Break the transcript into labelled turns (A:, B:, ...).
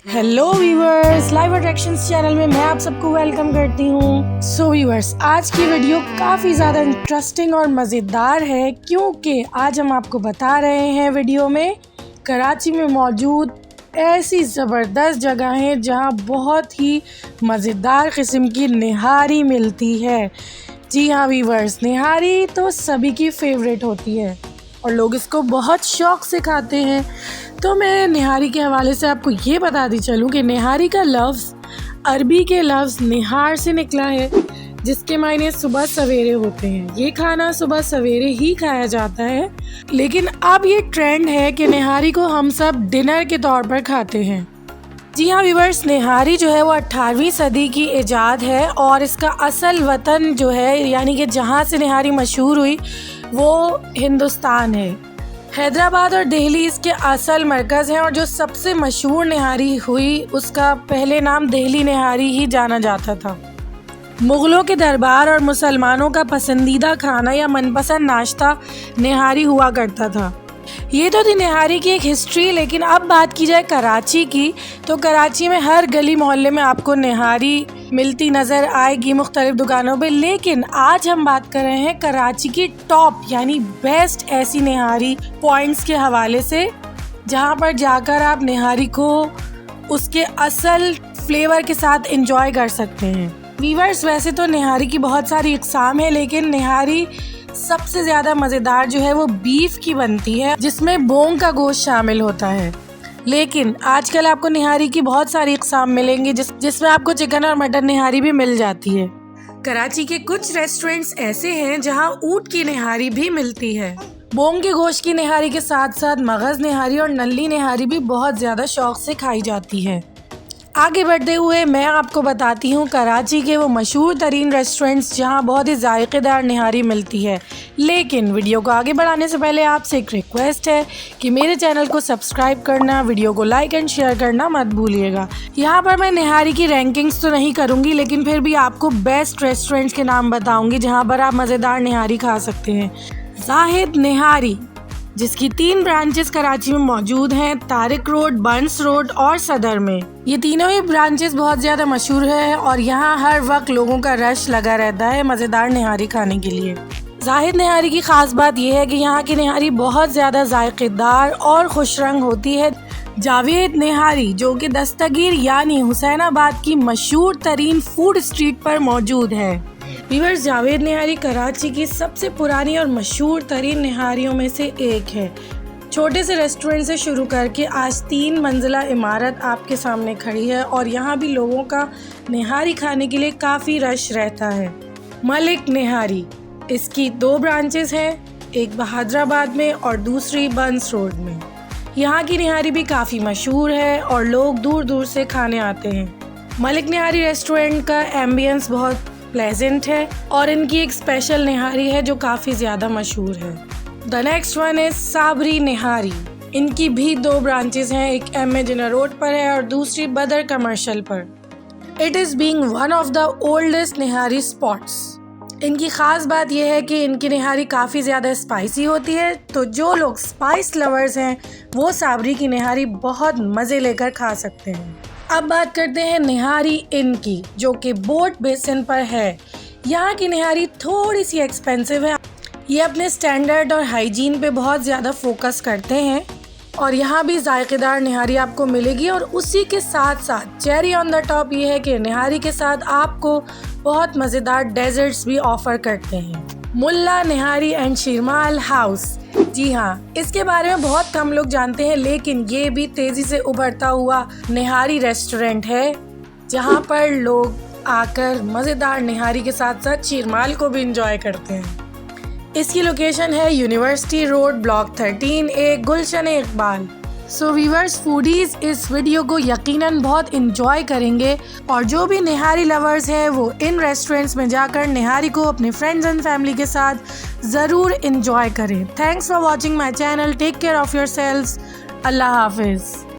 A: Hello viewers, live attractions channel में मैं आप सबको वेलकम करती हूँ। सो व्यूअर्स, आज की वीडियो काफ़ी ज़्यादा इंटरेस्टिंग और मज़ेदार है क्योंकि आज हम आपको बता रहे हैं वीडियो में कराची में मौजूद ऐसी ज़बरदस्त जगह हैं जहाँ बहुत ही मज़ेदार किस्म की निहारी मिलती है। जी हाँ व्यूअर्स, निहारी तो सभी की फेवरेट होती है और लोग इसको बहुत शौक़ से खाते हैं। तो मैं निहारी के हवाले से आपको ये बताती चलूँ कि निहारी का लफ्ज़ अरबी के लफ्ज़ निहार से निकला है, जिसके मायने सुबह सवेरे होते हैं। ये खाना सुबह सवेरे ही खाया जाता है, लेकिन अब ये ट्रेंड है कि निहारी को हम सब डिनर के तौर पर खाते हैं। जी हाँ व्यूअर्स, निहारी जो है वो 18वीं सदी की इजाद है और इसका असल वतन जो है यानी कि जहाँ से निहारी मशहूर हुई वो हिंदुस्तान है। हैदराबाद और दिल्ली इसके असल मरकज़ हैं और जो सबसे मशहूर निहारी हुई उसका पहले नाम दिल्ली निहारी ही जाना जाता था। मुग़लों के दरबार और मुसलमानों का पसंदीदा खाना या मनपसंद नाश्ता निहारी हुआ करता था। ये तो थी निहारी की एक हिस्ट्री, लेकिन अब बात की जाए कराची की तो कराची में हर गली मोहल्ले में आपको निहारी मिलती नज़र आएगी मुख्तलिफ दुकानों पे। लेकिन आज हम बात कर रहे हैं कराची की टॉप यानी बेस्ट ऐसी निहारी पॉइंट्स के हवाले से, जहां पर जाकर आप निहारी को उसके असल फ्लेवर के साथ एंजॉय कर सकते हैं। व्यूअर्स, वैसे तो निहारी की बहुत सारी इक़साम है, लेकिन निहारी सबसे ज़्यादा मज़ेदार जो है वो बीफ की बनती है, जिसमें बोंग का गोश्त शामिल होता है। लेकिन आजकल आपको निहारी की बहुत सारी इक़साम मिलेंगी जिसमें आपको चिकन और मटन निहारी भी मिल जाती है। कराची के कुछ रेस्टोरेंट्स ऐसे हैं जहां ऊँट की निहारी भी मिलती है। बोंग के गोश्त की निहारी के साथ साथ मगज़ निहारी और नल्ली निहारी भी बहुत ज़्यादा शौक़ से खाई जाती है। आगे बढ़ते हुए मैं आपको बताती हूँ कराची के वो मशहूर तरीन रेस्टोरेंट्स जहाँ बहुत ही जायकेदार निहारी मिलती है। लेकिन वीडियो को आगे बढ़ाने से पहले आपसे एक रिक्वेस्ट है कि मेरे चैनल को सब्सक्राइब करना, वीडियो को लाइक एंड शेयर करना मत भूलिएगा। यहाँ पर मैं निहारी की रैंकिंग्स तो नहीं करूँगी, लेकिन फिर भी आपको बेस्ट रेस्टोरेंट्स के नाम बताऊँगी जहाँ पर आप मज़ेदार निहारी खा सकते हैं। जाहिद निहारी, जिसकी 3 ब्रांचेस कराची में मौजूद हैं, तारिक रोड, बंस रोड और सदर में। ये तीनों ही ब्रांचेस बहुत ज़्यादा मशहूर है और यहाँ हर वक्त लोगों का रश लगा रहता है मज़ेदार निहारी खाने के लिए। जाहिद निहारी की ख़ास बात यह है कि यहाँ की निहारी बहुत ज़्यादा जायकेदार और खुश रंग होती है। जावेद निहारी, जो कि दस्तगीर यानी हुसैनाबाद की मशहूर तरीन फूड स्ट्रीट पर मौजूद है। व्यूअर्स, जावेद निहारी कराची की सबसे पुरानी और मशहूर तरीन निहारियों में से एक है। छोटे से रेस्टोरेंट से शुरू करके आज 3 मंजिला इमारत आपके सामने खड़ी है और यहाँ भी लोगों का निहारी खाने के लिए काफ़ी रश रहता है। मलिक निहारी, इसकी 2 ब्रांचेस हैं, एक बहादुराबाद में और दूसरी बंस रोड में। यहाँ की निहारी भी काफ़ी मशहूर है और लोग दूर दूर से खाने आते हैं। मलिक निहारी रेस्टोरेंट का एम्बियंस बहुत प्लेजेंट है और इनकी एक स्पेशल निहारी है जो काफ़ी ज़्यादा मशहूर है। The next one is Sabri Nihari. इनकी भी 2 ब्रांचेस हैं, एक एम.ए. जिन्ना रोड पर है और दूसरी बदर कमर्शियल पर। It is being one of the oldest nihari spots. इनकी ख़ास बात यह है कि इनकी निहारी काफ़ी ज़्यादा स्पाइसी होती है, तो जो लोग स्पाइस लवर्स हैं वो साबरी की निहारी बहुत मज़े लेकर खा सकते हैं। अब बात करते हैं निहारी इन की, जो कि बोट बेसिन पर है। यहाँ की निहारी थोड़ी सी एक्सपेंसिव है। ये अपने स्टैंडर्ड और हाइजीन पे बहुत ज़्यादा फोकस करते हैं और यहाँ भी जायकेदार निहारी आपको मिलेगी। और उसी के साथ साथ चेरी ऑन द टॉप ये है कि निहारी के साथ आपको बहुत मज़ेदार डेजर्ट्स भी ऑफ़र करते हैं। मुल्ला निहारी एंड शिरमाल हाउस, जी हाँ, इसके बारे में बहुत कम लोग जानते हैं, लेकिन ये भी तेज़ी से उभरता हुआ निहारी रेस्टोरेंट है जहाँ पर लोग आकर मज़ेदार निहारी के साथ साथ शीरमाल को भी इंजॉय करते हैं। इसकी लोकेशन है university road, block 13A, Gulshan-e-Iqbal. So viewers, foodies इस वीडियो को यकीनन बहुत इंजॉय करेंगे और जो भी निहारी लवर्स हैं वो इन रेस्टोरेंट्स में जाकर निहारी को अपने फ्रेंड्स एंड फैमिली के साथ ज़रूर इंजॉय करें। Thanks for watching my channel. Take care of yourselves. अल्लाह हाफिज़।